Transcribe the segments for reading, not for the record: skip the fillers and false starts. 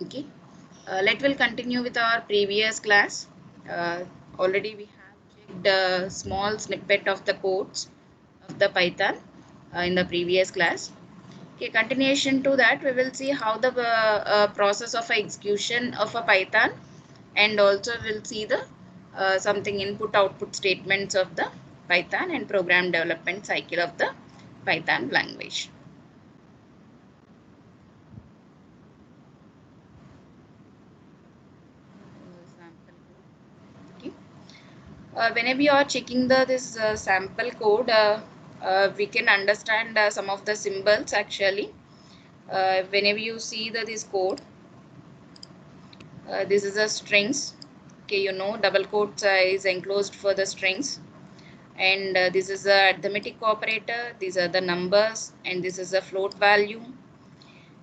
Okay, let will continue with our previous class. Already we have checked a small snippet of the codes of the Python in the previous class. Okay, continuation to that, we will see how the process of execution of a Python, and also we'll see the something input output statements of the Python and program development cycle of the Python language. Okay. Whenever you are checking this sample code, we can understand some of the symbols actually. Whenever you see this code, this is a strings. Okay, you know double quotes is enclosed for the strings, and this is a arithmetic operator. These are the numbers, and this is a float value,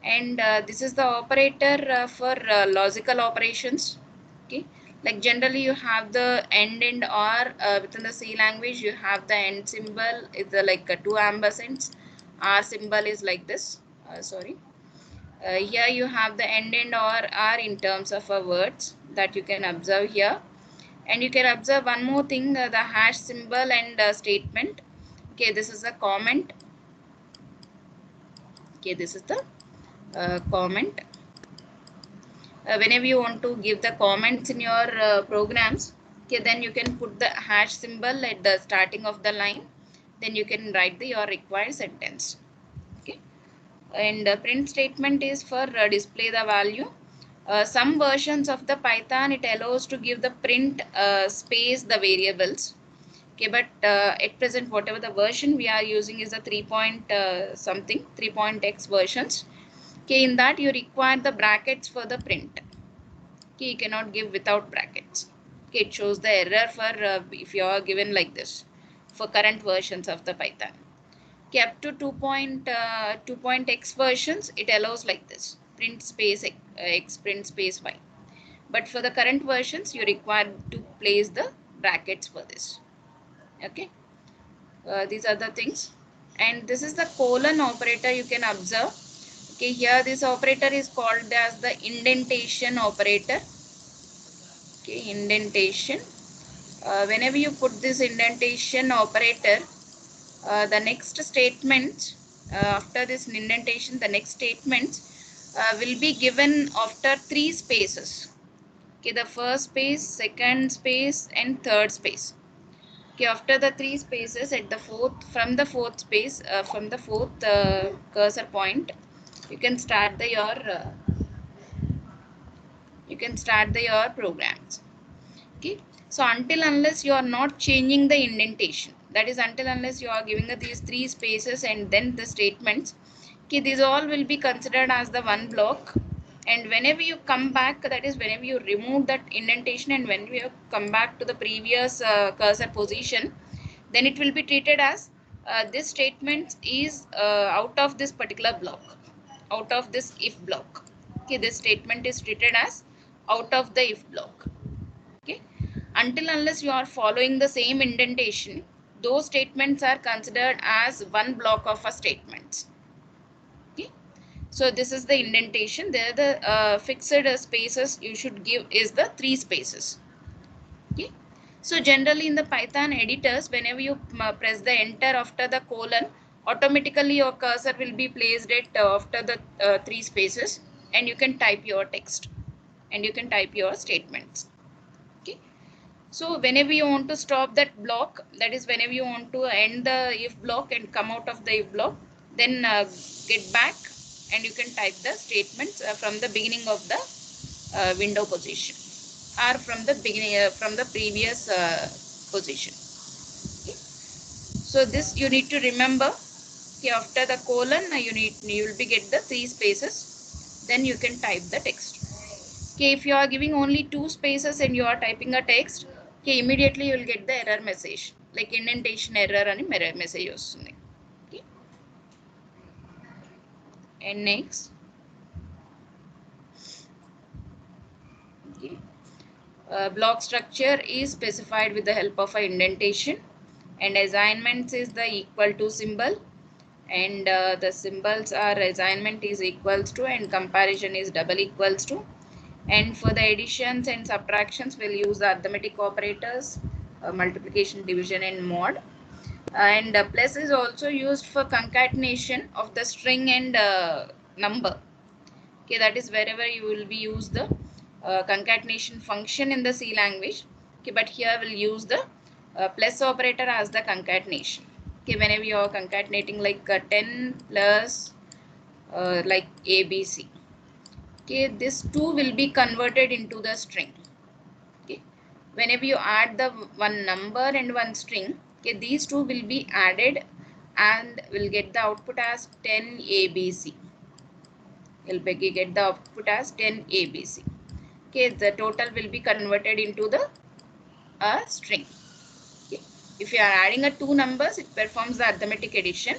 and this is the operator for logical operations. Okay, like generally you have the and or within the C language you have the and symbol is like two ampersands. R symbol is like this. Sorry. Here you have the and or are in terms of words that you can observe here, and you can observe one more thing, the hash symbol and statement. Okay, this is a comment. Okay, this is the comment. Whenever you want to give the comments in your programs, okay, then you can put the hash symbol at the starting of the line, then you can write your required sentence. Okay, and print statement is for display the value. Some versions of the Python it allows to give the print space the variables. Okay, but at present whatever the version we are using is a 3 point something 3.x versions. Okay, in that you require the brackets for the print. Okay, you cannot give without brackets. Okay, it shows the error for if you are given like this for current versions of the Python. Okay, up to 2.x versions it allows like this, print space x print space y, but for the current versions you require to place the brackets for this. Okay, these are the things, and this is the colon operator you can observe. Okay, here this operator is called as the indentation operator. Okay, indentation. Whenever you put this indentation operator, the next statement after this indentation, the next statements will be given after three spaces. Okay, the first space, second space, and third space. Okay, after the three spaces at the fourth, from the fourth space, from the fourth cursor point, you can start your programs. Okay, so until unless you are not changing the indentation, that is until unless you are giving these three spaces and then the statements, okay, these all will be considered as the one block. And whenever you come back, that is whenever you remove that indentation and when you come back to the previous cursor position, then it will be treated as this statement is out of this particular block, out of this if block. Okay, this statement is treated as out of the if block. Okay, until unless you are following the same indentation, those statements are considered as one block of a statements. Okay, so this is the indentation. There the fixed spaces you should give is the three spaces. Okay, so generally in the Python editors, whenever you press the enter after the colon, automatically your cursor will be placed at after the three spaces, and you can type your text and you can type your statements. Okay, so whenever you want to stop that block, that is whenever you want to end the if block and come out of the if block, then get back and you can type the statements from the beginning of the window position, or from the beginning from the previous position. Okay, so this you need to remember. Okay, after the colon you will be get the three spaces, then you can type the text. Okay, if you are giving only two spaces and you are typing a text, okay, immediately you will get the error message like indentation error and error message వస్తుంది. Okay, and next, okay, block structure is specified with the help of a indentation, and assignments is the equal to symbol, and the symbols are assignment is equals to and comparison is double equals to. And for the additions and subtractions, we'll use the arithmetic operators, multiplication, division, and mod. And plus is also used for concatenation of the string and number. Okay, that is wherever you will be use the concatenation function in the C language. Okay, but here we'll use the plus operator as the concatenation. Okay, whenever you are concatenating like 10 plus like ABC. Okay, this 2 will be converted into the string. Okay, whenever you add the one number and one string, okay, these two will be added and will get the output as 10 ABC. You'll get the output as 10 ABC. Okay, the total will be converted into the string. Okay. If you are adding a two numbers, it performs the arithmetic addition.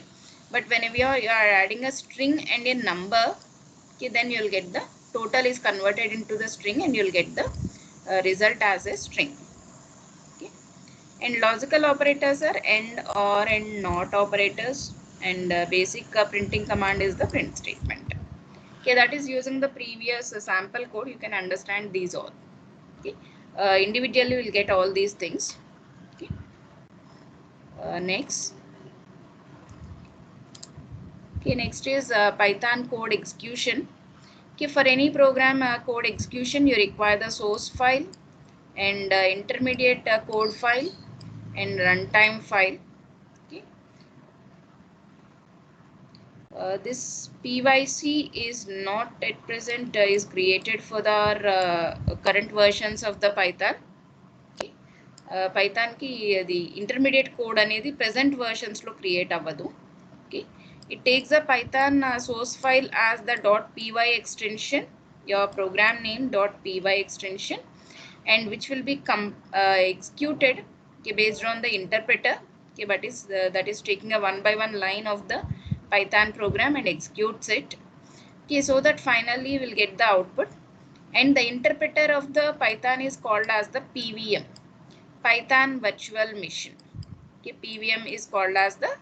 But whenever you are adding a string and a number, okay, then you'll get the total is converted into the string and you'll get the result as a string. Okay. And logical operators are AND, OR, and NOT operators. And basic printing command is the print statement. Okay, that is using the previous sample code. You can understand these all. Okay, individually we'll get all these things. Okay, next. Okay, next is Python code execution. Okay, for any program code execution, you require the source file and intermediate code file and runtime file. Okay. This PYC is not at present is created for the current versions of the Python. Okay. Python ki the intermediate code anedi present versions lo create avadu. Okay. It takes a Python source file as the .py extension, your program name .py extension, and which will be executed, okay, based on the interpreter. Okay, but that is taking a one by one line of the Python program and executes it. Okay, so that finally we'll get the output. And the interpreter of the Python is called as the PVM, Python Virtual Machine. Okay, PVM is called as the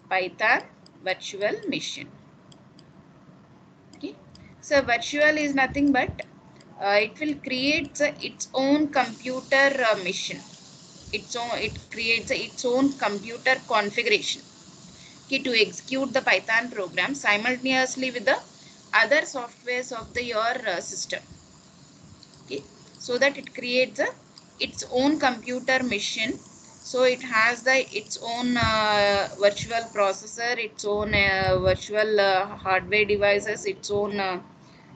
Python Virtual Machine. Okay, so virtual is nothing but it will create its own computer machine. It creates its own computer configuration, okay, to execute the Python program simultaneously with the other softwares of your system. Okay, so that it creates its own computer machine. So it has its own virtual processor, its own virtual hardware devices, its own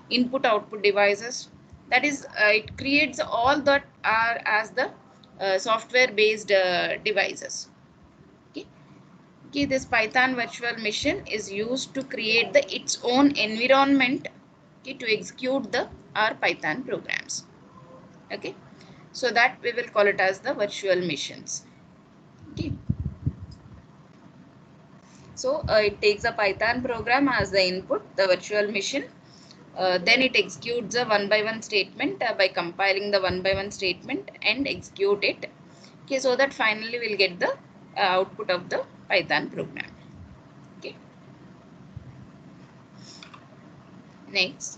input output devices. That is, it creates all that are as the software based devices. Okay. Okay, this Python virtual machine is used to create its own environment, okay, to execute our Python programs. Okay, so that we will call it as the virtual machines. Okay, so it takes a Python program as the input, the virtual machine. Then it executes a one by one statement by compiling the one by one statement and execute it. Okay, so that finally we'll get the output of the Python program. Okay. Next.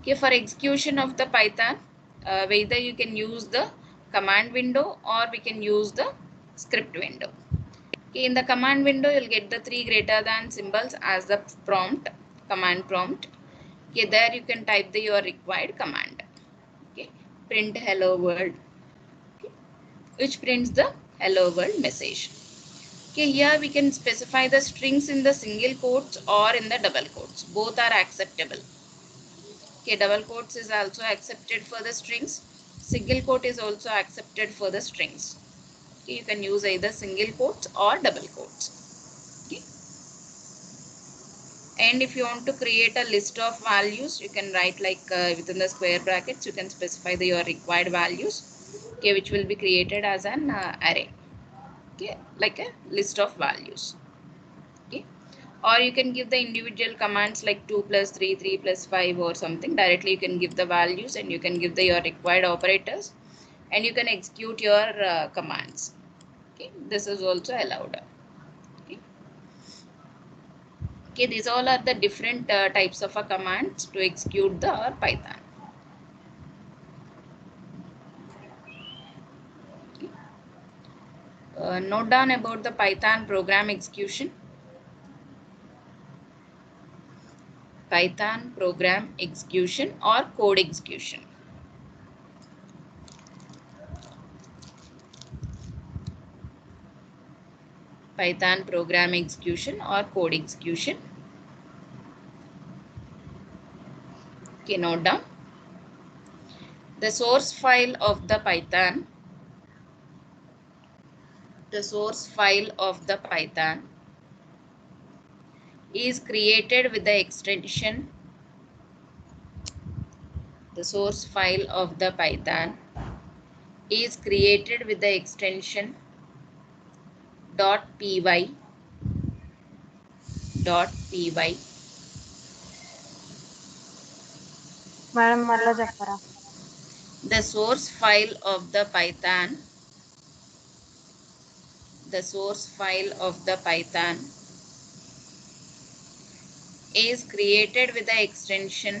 Okay, for execution of the Python, whether you can use the command window or we can use the script window. Okay, in the command window, you'll get the 3 greater than symbols as the prompt, command prompt. Okay, there you can type your required command. Okay, print hello world, okay, which prints the hello world message. Okay, here we can specify the strings in the single quotes or in the double quotes. Both are acceptable. Okay, double quotes is also accepted for the strings. Single quote is also accepted for the strings. Okay, you can use either single quotes or double quotes. Okay. And if you want to create a list of values, you can write like within the square brackets, you can specify your required values, okay, which will be created as an array, okay, like a list of values. Okay. Or you can give the individual commands like 2 plus 3, 3 plus 5 or something. Directly you can give the values and you can give your required operators and you can execute your commands. Okay. This is also allowed. Okay. Okay, these all are the different types of commands to execute the Python. Note down about the Python program execution. Python program execution or code execution. Python program execution or code execution. Okay, note down. The source file of the Python. The source file of the Python is created with the extension. The source file of the Python is created with the extension .py. Madam మళ్ళా చెప్పరా? The source file of the Python. The source file of the Python is created with the extension.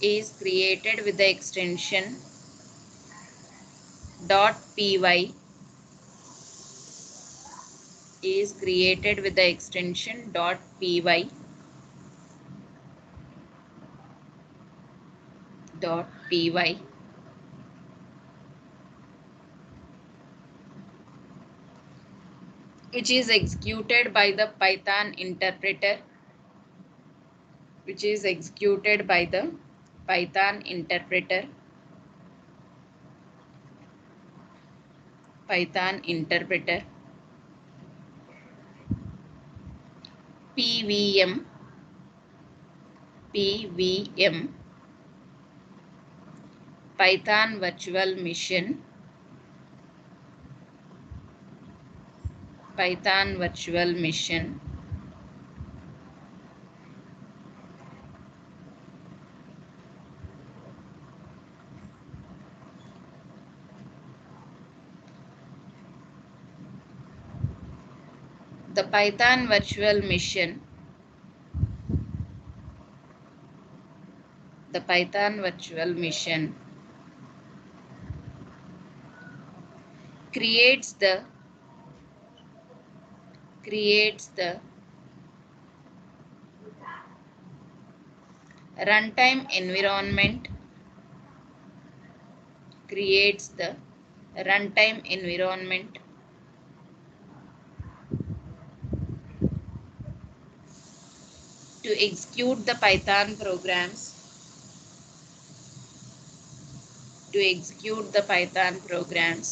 Is created with the extension .py. Is created with the extension .py. .py. Which is executed by the Python interpreter. Which is executed by the Python interpreter. Python interpreter. PVM. PVM. Python virtual machine. Python virtual machine. The Python virtual machine. The Python virtual machine creates the runtime environment. Creates the runtime environment to execute the Python programs. To execute the Python programs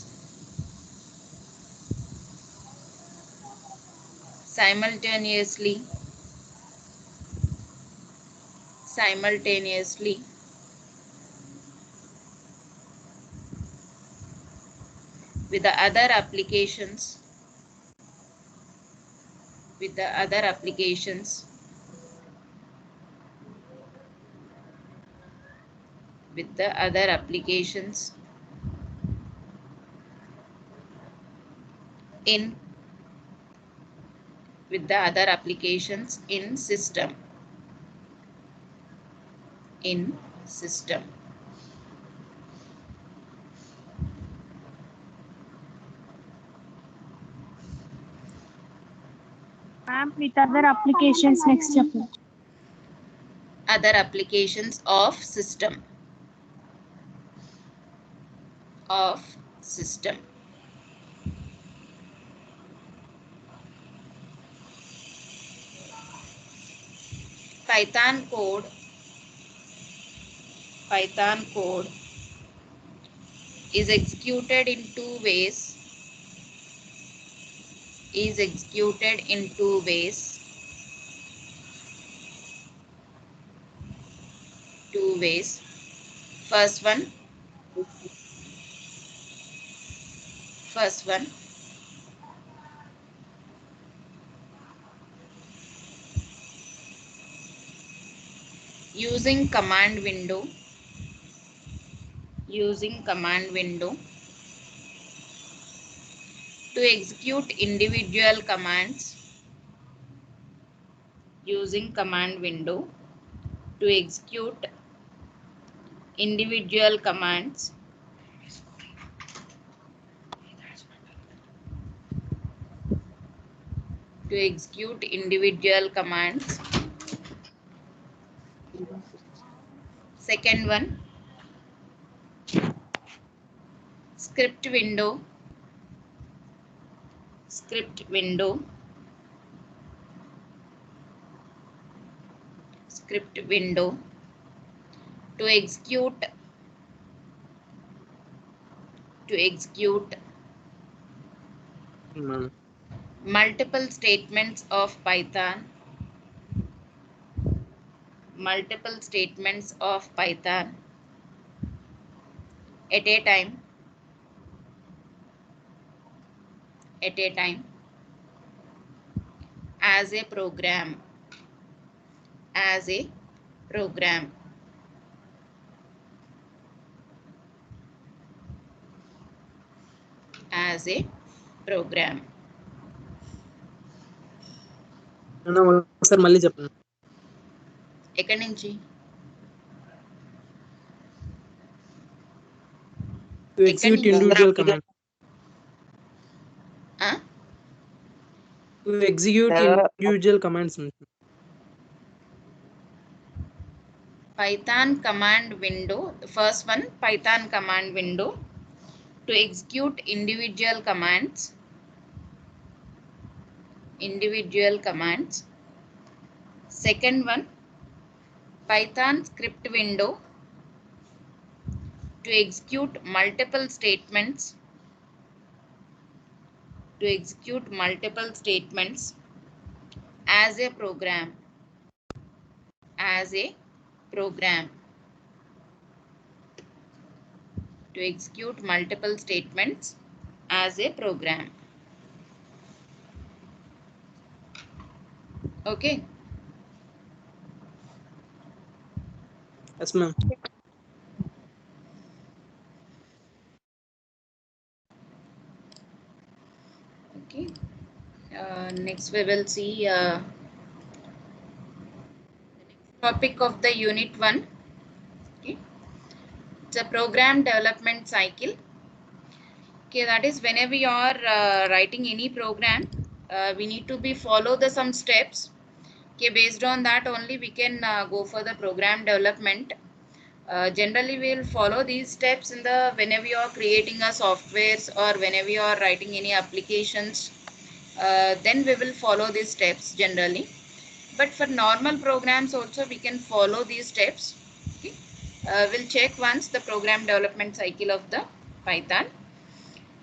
simultaneously with the other applications. With the other applications with the other applications in with the other applications in system. In system. Ma'am, with other applications next చెప్పండి. Other applications of system. Of system. Python code is executed in two ways. Is executed in two ways. Two ways. First one. Using command window. Using command window to execute individual commands. using command window to execute individual commands to execute individual commands. Second one, script window script window to execute ma'am. multiple statements of Python at a time as a program as a program. ఒకసారి మళ్ళీ చెప్పండి. ఎక్కడి నుంచి? To execute individual command. To execute individual commands. Python command window. The first one, Python command window to execute individual commands. Second one, Python script window to execute multiple statements as a program. To execute multiple statements as a program. Okay. Yes, ma'am. Okay. Next we will see topic of the unit 1. Okay. It's a program development cycle. Okay, that is whenever you are writing any program, we need to be follow the some steps. Okay, based on that only we can go for the program development. Generally we will follow these steps in the whenever you are creating a softwares or whenever you are writing any applications, then we will follow these steps generally. But for normal programs also we can follow these steps. Okay. We'll check once the program development cycle of the Python.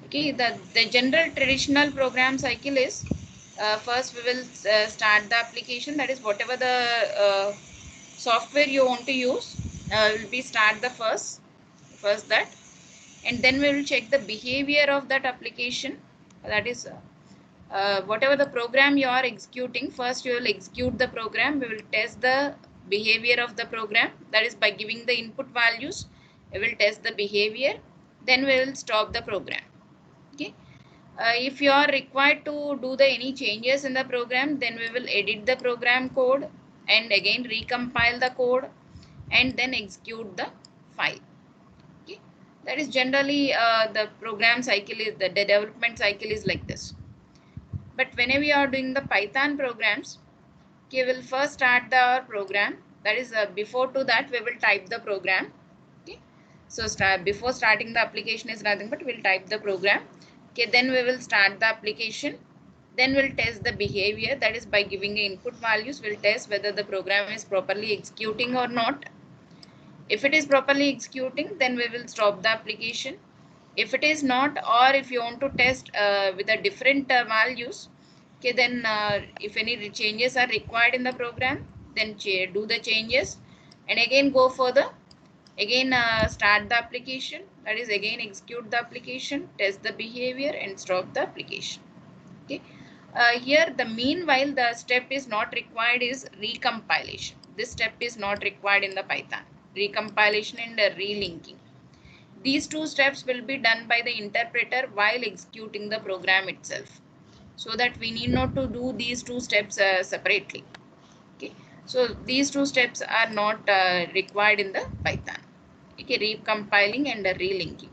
Okay, the general traditional program cycle is first we will start the application, that is whatever the software you want to use, will be start the first that, and then we will check the behavior of that application, that is whatever the program you are executing, first you will execute the program, we will test the behavior of the program, that is by giving the input values we will test the behavior, then we will stop the program. Okay. If you are required to do the any changes in the program, then we will edit the program code and again recompile the code and then execute the file. Okay. That is generally the program cycle is the development cycle is like this. But whenever you are doing the Python programs, okay, we'll first start the program, that is before to that we will type the program. Okay. So before starting the application is nothing but we'll type the program. Okay, then we will start the application, then we'll test the behavior, that is by giving input values we'll test whether the program is properly executing or not. If it is properly executing, then we will stop the application. If it is not, or if you want to test with a different values, okay, then if any changes are required in the program, then do the changes and again go further, again start the application, that is again execute the application, test the behavior and stop the application. Okay. Here the meanwhile the step is not required is recompilation. This step is not required in the Python, recompilation and relinking. These two steps will be done by the interpreter while executing the program itself, so that we need not to do these two steps separately. So these two steps are not required in the Python. Okay, recompiling and relinking,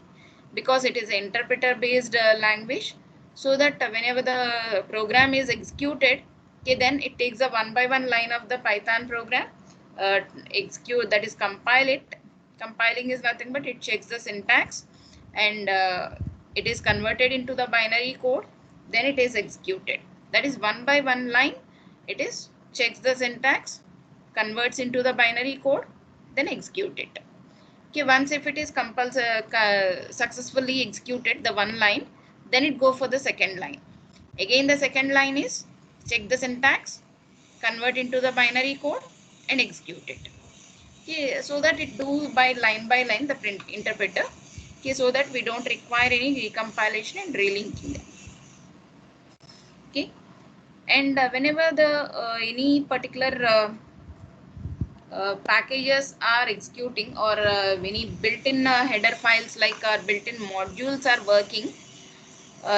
because it is an interpreter based language, so that whenever the program is executed, okay, then it takes a one by one line of the Python program, execute, that is compile it. Compiling is nothing but it checks the syntax, and it is converted into the binary code, then it is executed. That is one by one line, it is checks the syntax, converts into the binary code, then execute it. Okay, once if it is successfully executed the one line, then it go for the second line. Again the second line is check the syntax, convert into the binary code, and execute it. Okay, so that it do by line the print interpreter. Okay, so that we don't require any recompilation and relinking them. Okay, and whenever the any particular packages are executing, or any built-in header files like built-in modules are working,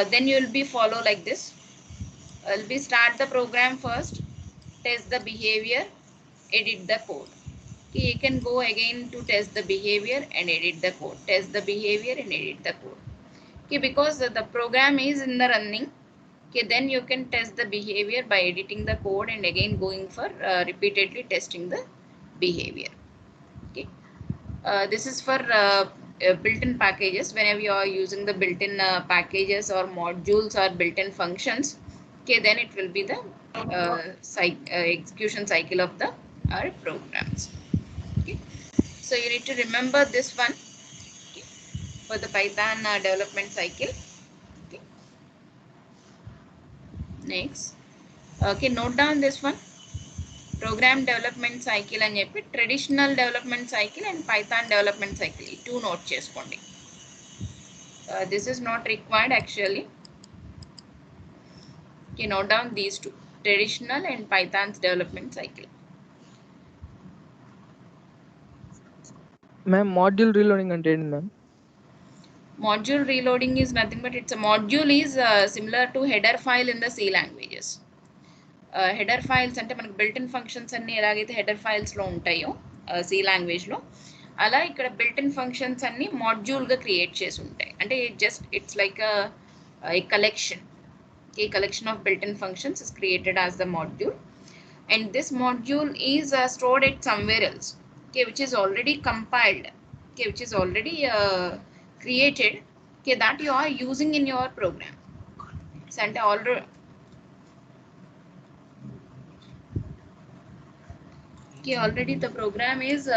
then you will be follow like this. Will be start the program first, test the behavior, edit the code. Okay, you can go again to test the behavior and edit the code, test the behavior and edit the code. Okay, because the program is in the running, okay, then you can test the behavior by editing the code and again going for repeatedly testing the behavior. Okay, this is for built-in packages. Whenever you are using the built-in packages or modules or built-in functions, okay, then it will be the execution cycle of the our programs. Okay, so you need to remember this one, okay, for the Python development cycle. Okay, next, okay, note down this one. Program development cycle అని చెప్పి traditional development cycle and Python development cycle ఈ two note చేసుకోండి. This is not required actually. Okay, note down these two, traditional and Python's development cycle. Ma'am, module reloading అంటే ఏంటి ma'am? Module reloading is nothing but it's a module is similar to header file in the C languages. Header files అంటే మనకు built-in functions అన్ని ఎలాగైతే header files లో ఉంటాయో C language లో, అలా ఇక్కడ built-in functions అన్ని module గా క్రియేట్ చేసి ఉంటాయి. అంటే just it's like a collection. A collection of built-in functions is created as the module, and this module is stored at somewhere else, okay, which is already compiled, okay, which is already created, okay, that you are using in your program. So already, okay, already the program is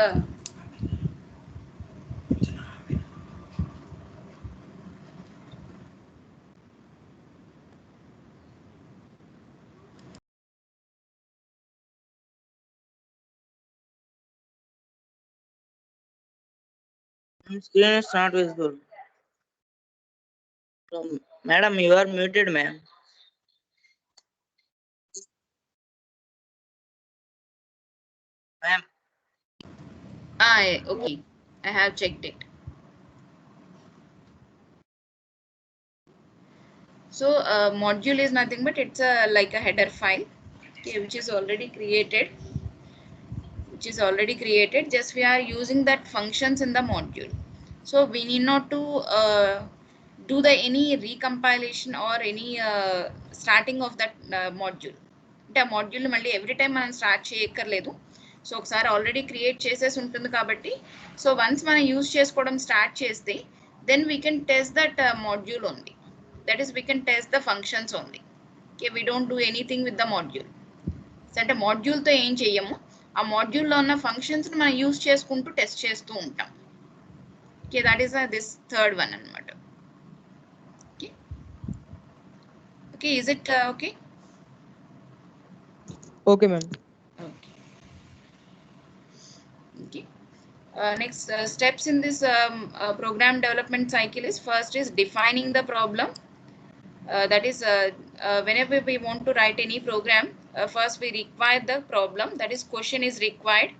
Screen is not visible. So, madam, you are muted, ma'am. Ma'am, okay, I have checked it. So module is nothing but it's like a header file, okay, which is already created, just we are using that functions in the module. So we need not to do the any recompilation or any starting of that module. అంటే ఆ module మళ్ళీ every time మనం start చేయక్కర్లేదు. So ఒకసారి already create చేసేసి ఉంటుంది కాబట్టి, so once మనం యూజ్ చేసుకోవడం స్టార్ట్ చేస్తే then we can test that module only. That is we can test the functions only. Okay, we don't do anything with the module. అంటే మాడ్యూల్తో ఏం చెయ్యము, ఆ మాడ్యూల్లో ఉన్న ఫంక్షన్స్ని మనం యూజ్ చేసుకుంటూ టెస్ట్ చేస్తూ ఉంటాం. Okay, that is this third one అనమాట. Okay, okay, is it okay? Okay, ma'am. Okay. Okay. Next steps in this program development cycle is, first is defining the problem. That is whenever we want to write any program, first we require the problem, that is question is required.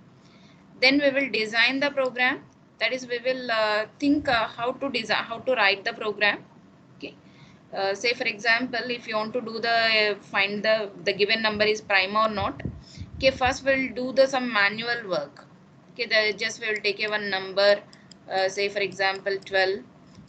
Then we will design the program, that is we will think how to design, how to write the program. Okay, say for example, if you want to do the find the given number is prime or not, Okay, first we'll do the some manual work. Okay, just we will take a one number, say for example 12.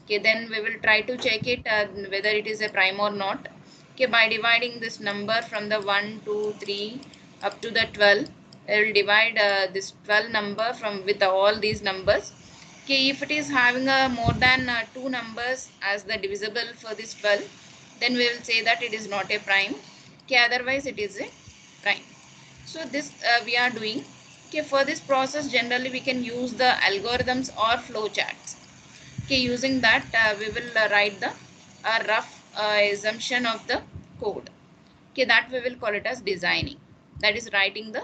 Okay, then we will try to check it whether it is a prime or not. Okay, by dividing this number from the 1, 2, 3 up to the 12, I will divide this 12 number from with all these numbers. Okay, if it is having a more than two numbers as the divisible for this 12, then we will say that it is not a prime. Okay, otherwise it is a prime. So this we are doing. Okay, for this process generally we can use the algorithms or flowcharts. Okay, using that we will write the rough assumption of the code. Okay, that we will call it as designing. That is writing the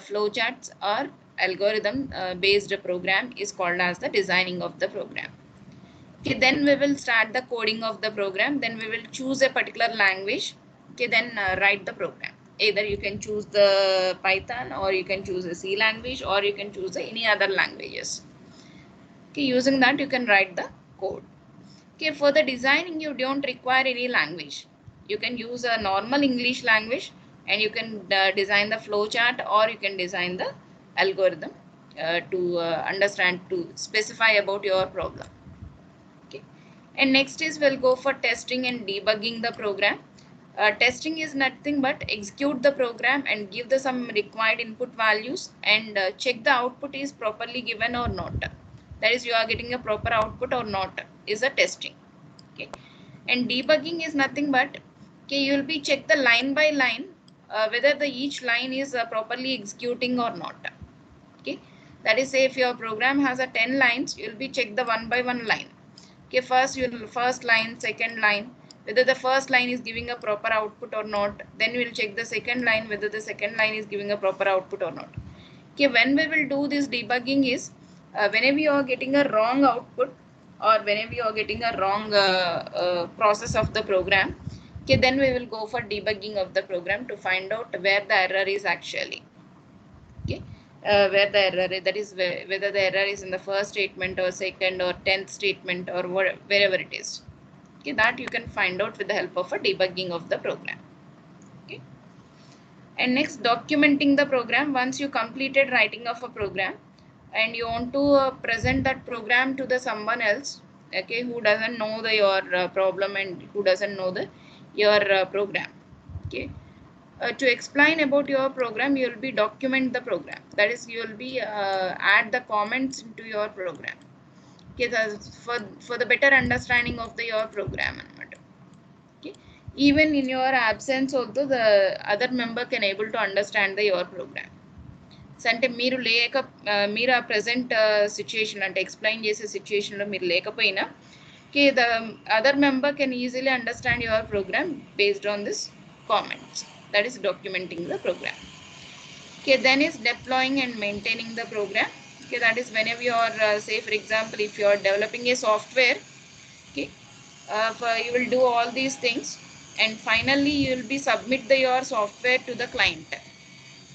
flowcharts or algorithm based program is called as the designing of the program. Okay, then we will start the coding of the program. Then we will choose a particular language. Okay, then write the program. Either you can choose the Python or you can choose a C language or you can choose any other languages. Okay, using that you can write the code. Okay, for the designing you don't require any language. You can use a normal English language and you can design the flowchart or you can design the algorithm to understand, to specify about your problem. Okay, and next is we'll go for testing and debugging the program. Testing is nothing but execute the program and give the some required input values and check the output is properly given or not. That is, you are getting a proper output or not is a testing. Okay, and debugging is nothing but, okay, you will be check the line by line whether the each line is properly executing or not. Okay, that is, say if your program has a 10 lines, you will be check the one by one line. Okay, first you'll first line, second line, whether the first line is giving a proper output or not. Then we'll check the second line whether the second line is giving a proper output or not. Okay, when we will do this debugging is whenever you are getting a wrong output or whenever you are getting a wrong process of the program. Okay, then we will go for debugging of the program to find out where the error is actually. Okay, where the error is, that is whether the error is in the first statement or second or 10th statement or wherever it is. Okay, that you can find out with the help of a debugging of the program. Okay, and next, documenting the program. Once you completed writing of a program and you want to present that program to the someone else, okay, who doesn't know the your problem and who doesn't know the your program. Okay, to explain about your program, you will be document the program. That is, you will be add the comments into your program. Okay, for the better understanding of the your program. Okay, even in your absence also the other member can able to understand the your program. అంటే మీరు లేక మీరు ఆ present situation అంటే explain చేసే సిచ్యుయేషన్లో మీరు లేకపోయినా, okay, the other member can easily understand your program based on this comments. That is documenting the program. Okay, then is deploying and maintaining the program. Okay, that is whenever you are say for example if you are developing a software. Okay, you will do all these things and finally you will be submit your software to the client.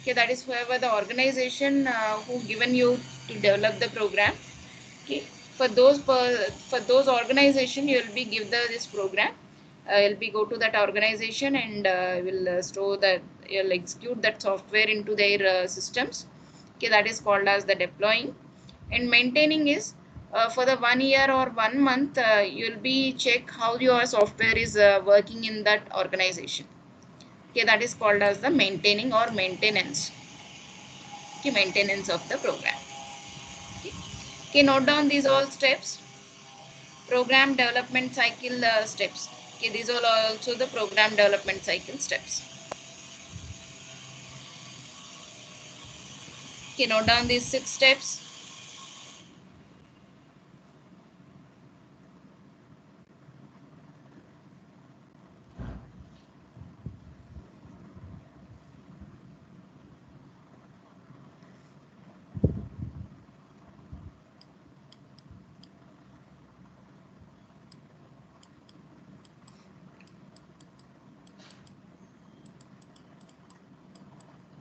Okay, that is whoever the organization who given you to develop the program. Okay, for those organization you will be give this program. You'll be go to that organization and will store that, you'll execute that software into their systems. Okay, that is called as the deploying. And maintaining is for the 1 year or 1 month you'll be check how your software is working in that organization. Okay, that is called as the maintaining or maintenance. Okay, maintenance of the program. Okay, okay, note down these all steps. Program development cycle steps. Okay, these are also the program development cycle steps. Okay, note down these 6 steps.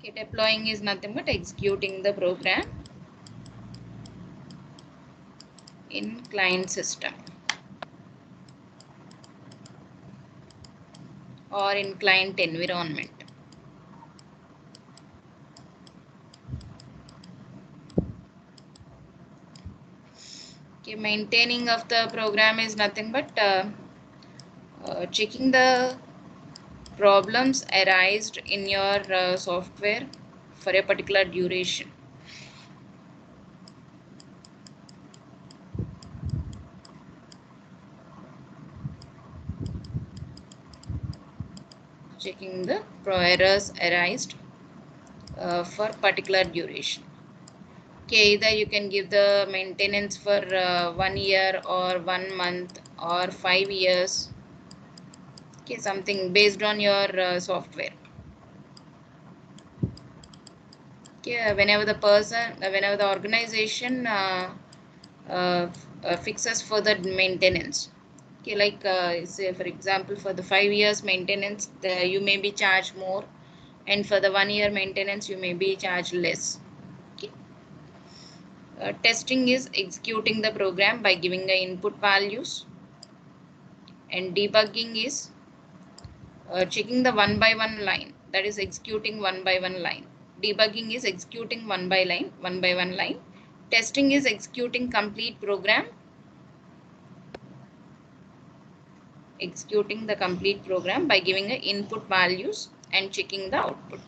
Okay, deploying is nothing but executing the program in client system or in client environment. Okay, maintaining of the program is nothing but checking the problems arised in your software for a particular duration. Checking the errors arised for particular duration. Okay, either you can give the maintenance for 1 year or 1 month or 5 years. Okay, something based on your software. Okay, whenever the person, whenever the organization fixes for the maintenance. Okay, like say for example, for the 5 years maintenance, you may be charged more, and for the 1 year maintenance, you may be charged less. Okay. Testing is executing the program by giving the input values, and debugging is checking the one by one line, that is executing one by one line. Debugging is executing one by one line. Testing is executing complete program, executing the complete program by giving the input values and checking the output.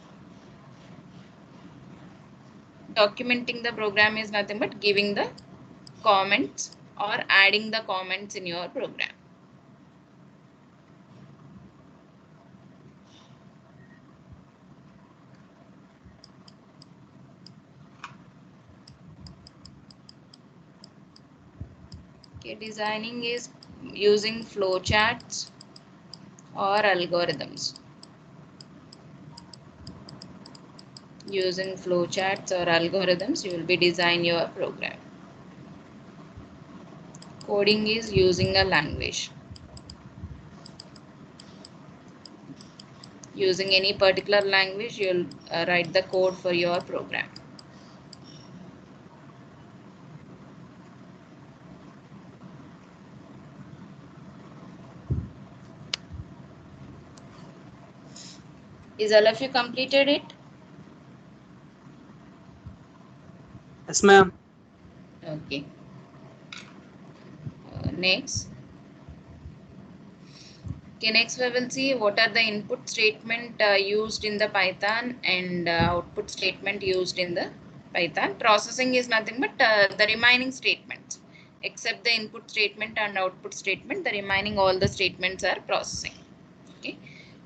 Documenting the program is nothing but giving the comments or adding the comments in your program. Okay, designing is using flowcharts or algorithms. Using flowcharts or algorithms, you will be design your program. Coding is using a language. Using any particular language, you will write the code for your program. Is all of you completed it? Yes, ma'am. Okay. Next. Okay, next we will see what are the input statement used in the Python and output statement used in the Python. Processing is nothing but the remaining statements. Except the input statement and output statement, the remaining all the statements are processing. Okay,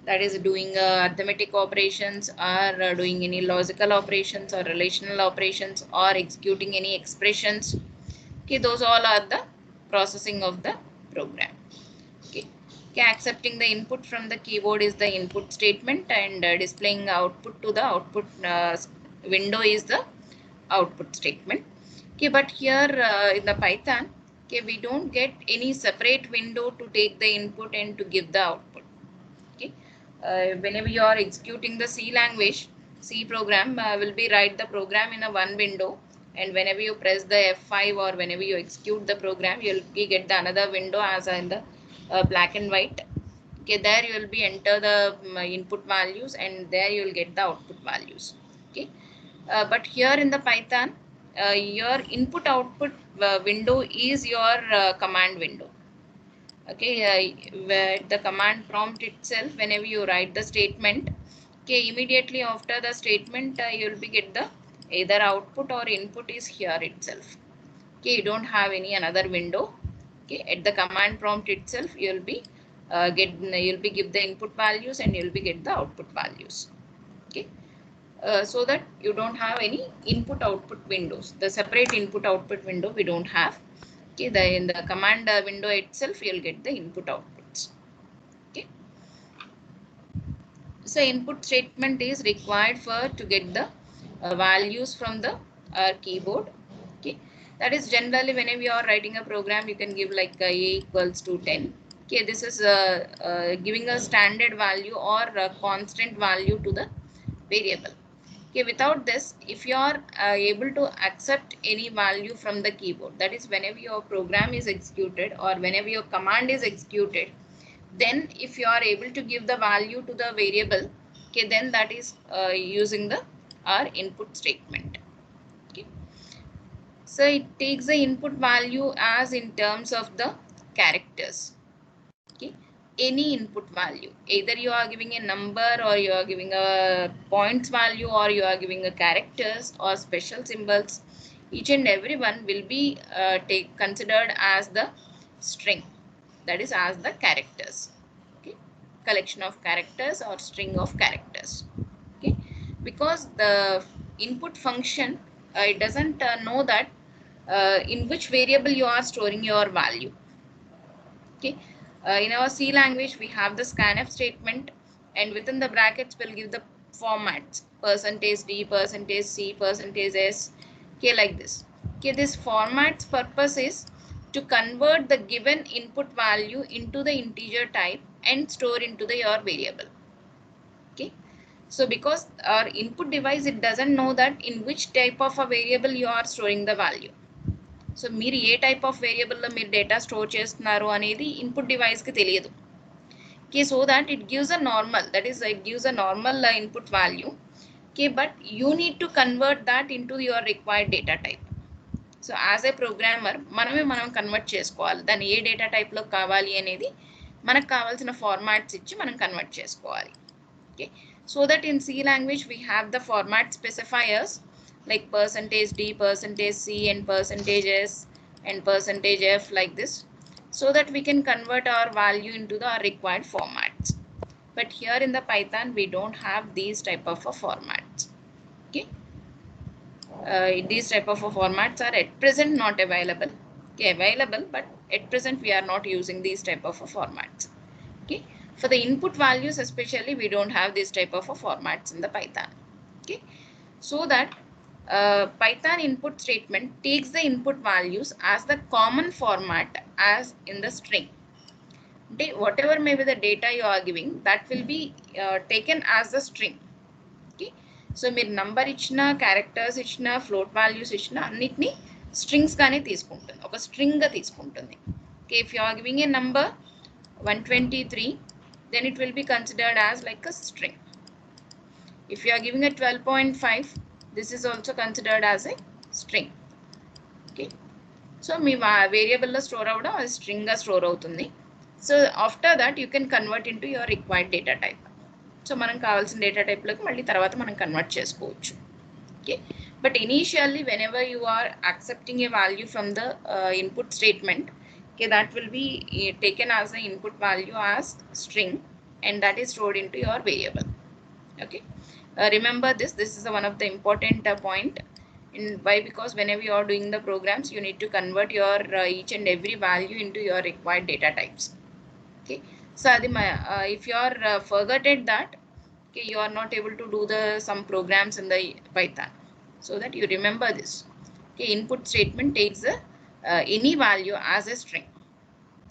that is doing arithmetic operations or doing any logical operations or relational operations or executing any expressions. Okay, those all are the processing of the program. Okay. Okay, accepting the input from the keyboard is the input statement, and displaying output to the output window is the output statement. Okay, but here in the Python, okay, we don't get any separate window to take the input and to give the output. Okay, whenever you are executing the C language, C program will be write the program in a one window, and whenever you press the F5 or whenever you execute the program, you will get the another window as in the black and white. Okay, there you will be enter the input values, and there you will get the output values. Okay, but here in the Python, your input output window is your command window. Okay, where the command prompt itself, whenever you write the statement, okay, immediately after the statement, you will be get the either output or input is here itself. Okay, you don't have any another window. Okay, at the command prompt itself, you will be you'll be give the input values and you'll be get the output values. Okay, so that you don't have any input output windows. The separate input output window we don't have. Okay, in the command window itself, you'll get the input outputs. Okay, so input statement is required for to get the values from the keyboard. Okay, that is generally whenever you are writing a program, you can give like a equals to 10. Okay, this is giving a standard value or a constant value to the variable. Okay, without this, if you are able to accept any value from the keyboard, that is whenever your program is executed or whenever your command is executed, then if you are able to give the value to the variable, okay, then that is using the our input statement. Okay, So it takes the input value as in terms of the characters. Okay, any input value, either you are giving a number or you are giving a points value or you are giving a characters or special symbols, each and every one will be considered as the string, that is as the characters. Okay, collection of characters or string of characters. Okay, because the input function it doesn't know that in which variable you are storing your value. Okay, in our C language we have the scanf statement, and within the brackets we'll give the formats percentage %d, percentage %c, percentage %s. Okay, like this. Okay, this format's purpose is to convert the given input value into the integer type and store into the your variable. Okay, so because our input device, it doesn't know that in which type of a variable you are storing the value. So మీరు ఏ type of వేరియబుల్లో మీరు data store చేస్తున్నారు అనేది input డివైస్కి తెలియదు. Okay, so that it gives a normal, that is it gives a normal input value. Okay, but you need to convert that in to your required data type. So as a programmer మనం convert చేసుకోవాలి, దాన్ని ఏ data టైప్లో కావాలి అనేది మనకు కావాల్సిన formats ఇచ్చి మనం కన్వర్ట్ చేసుకోవాలి. Okay, so that in C language we have the format specifiers like percentage %d, percentage %c, and percentage %s and percentage %f, like this, so that we can convert our value into the required formats. But here in the Python we don't have these type of formats. Okay, these type of formats are at present not available. Okay, available, but at present we are not using these type of formats. Okay, for the input values especially we don't have this type of formats in the Python. Okay, so that Python input statement takes the input values as the common format as in the string. Whatever may be the data you are giving, that will be taken as the string. Okay, so మీరు number ఇచ్చిన, characters ఇచ్చిన, float values ఇచ్చిన అన్నిటిని strings గానే తీసుకుంటుంది, ఒక string గా తీసుకుంటుంది. Okay, if you are giving a number 123, then it will be considered as like a string. If you are giving a 12.5, this is also considered as a string. Okay, so మీ వేరియబుల్లో store అవ్వడం అది స్ట్రింగ్గా store అవుతుంది. So after that you can convert into your required data type. So మనం కావాల్సిన data టైప్లోకి మళ్ళీ తర్వాత మనం కన్వర్ట్ చేసుకోవచ్చు. Okay, but initially whenever you are accepting a value from the input statement, okay, that will be taken as the input value as string, and that is stored into your variable. Okay, remember this is one of the important point. In why? Because whenever you are doing the programs, you need to convert your each and every value into your required data types. Okay, so if you are forgotten that, okay, you are not able to do the some programs in the Python, so that you remember this. Okay, input statement takes the any value as a string.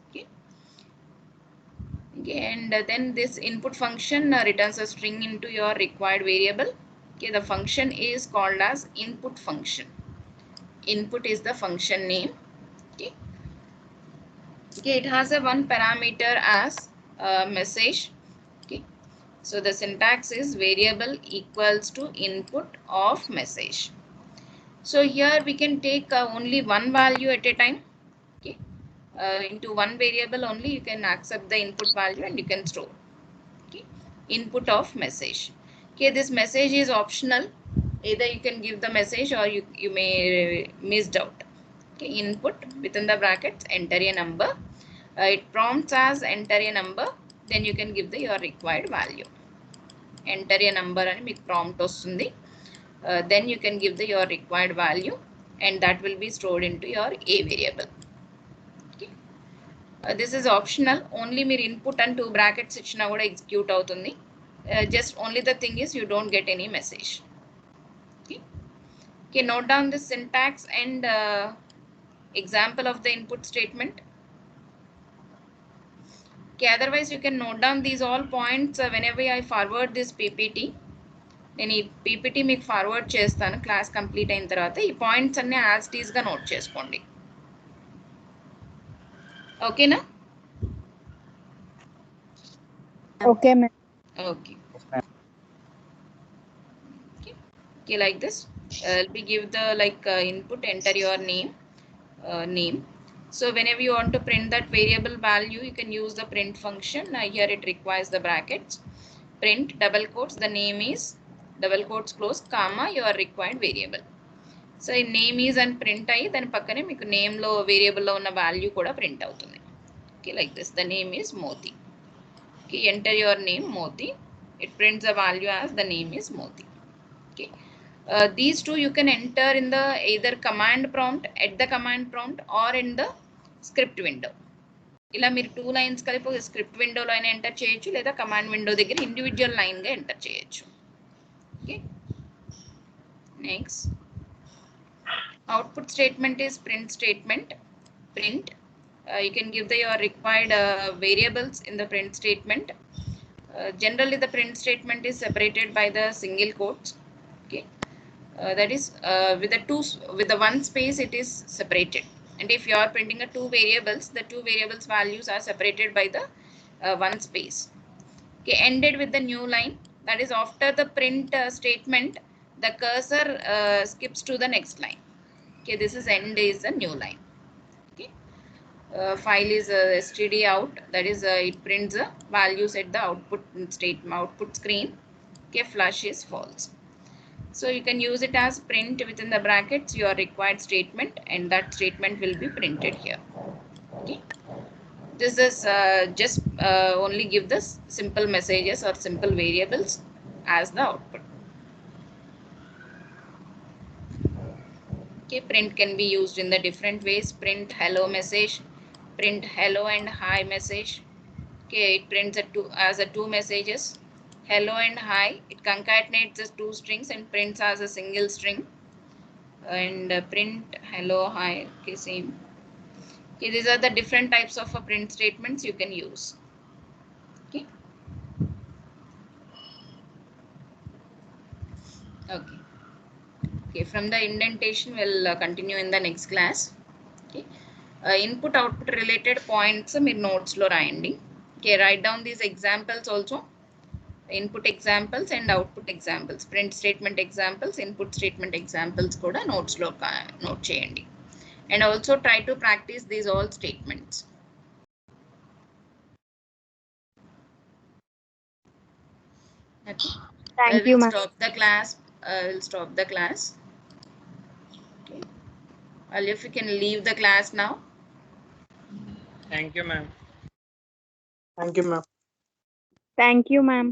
Okay, okay, and then this input function returns a string into your required variable. Okay, the function is called as input function. Input is the function name. Okay, okay, it has a one parameter as message. Okay, so the syntax is variable equals to input of message. So here we can take only one value at a time. Okay, into one variable only you can accept the input value and you can store. Okay, input of message. Okay, this message is optional, either you can give the message or you may missed out. Okay, input within the brackets enter a number. It prompts as enter a number, then you can give your required value. Enter a number and make prompt ostundi. Then you can give your required value, and that will be stored into your a variable. Okay, this is optional, only mere input and two brackets ichina kuda execute avutundi. Just only the thing is you don't get any message. Okay, okay, note down the syntax and example of the input statement. Okay, otherwise you can note down these all points whenever I forward this PPT. నేను ఈ PPT మీకు forward చేస్తాను class complete అయిన తర్వాత. ఈ points అన్ని as it ఈస్గా note చేసుకోండి. ఓకేనా? Okay, ma'am. Okay. Okay, like this. We give the input, enter your name. So whenever you want to print that variable value, you can use the print function. Here it requires the brackets. Print double quotes, the name is double quotes close, comma, your required variable. So in name is and print అయ్యి దాని పక్కనే మీకు name లో variable లో ఉన్న value కూడా print అవుతుంది. Okay, like this. The name is Moti. Okay, enter your name Moti. It prints the value as the name is Moti. Okay. These two you can enter in the either command prompt, at the command prompt, or in the script window. ఇలా మీరు 2 lines కలిపి ఒక script విండోలో అయినా enter చేయొచ్చు, లేదా command window దగ్గర individual లైన్గా ఎంటర్ చేయొచ్చు. Okay, next output statement is print statement. Print, you can give your required variables in the print statement. Generally the print statement is separated by the single quotes. Okay, that is with the one space it is separated, and if you are printing a two variables, the two variables values are separated by the one space. Okay, ended with the new line, that is after the print statement the cursor skips to the next line. Okay, this is end is the new line. Okay, file is std out, that is it prints the values at the output screen. Okay, flush is false. So you can use it as print within the brackets your required statement, and that statement will be printed here. Okay, this is just only give the simple messages or simple variables as the output. Okay, print can be used in the different ways. Print hello message, print hello and hi message. Okay, it prints as two messages, hello and hi. It concatenates the two strings and prints as a single string. And print hello hi. Okay, same. Okay, these are the different types of print statements you can use. Okay. Okay. Okay, from the indentation we'll continue in the next class. Okay, input output related points మీరు notes లో రాయండి. Okay, write down these examples also. Input examples and output examples, print statement examples, input statement examples కూడా notes లో note చేయండి. And also try to practice these all statements. Okay. Thank you, ma'am. Stop the class. We'll stop the class. Okay. All of you can leave the class now. Thank you, ma'am. Thank you, ma'am. Thank you, ma'am.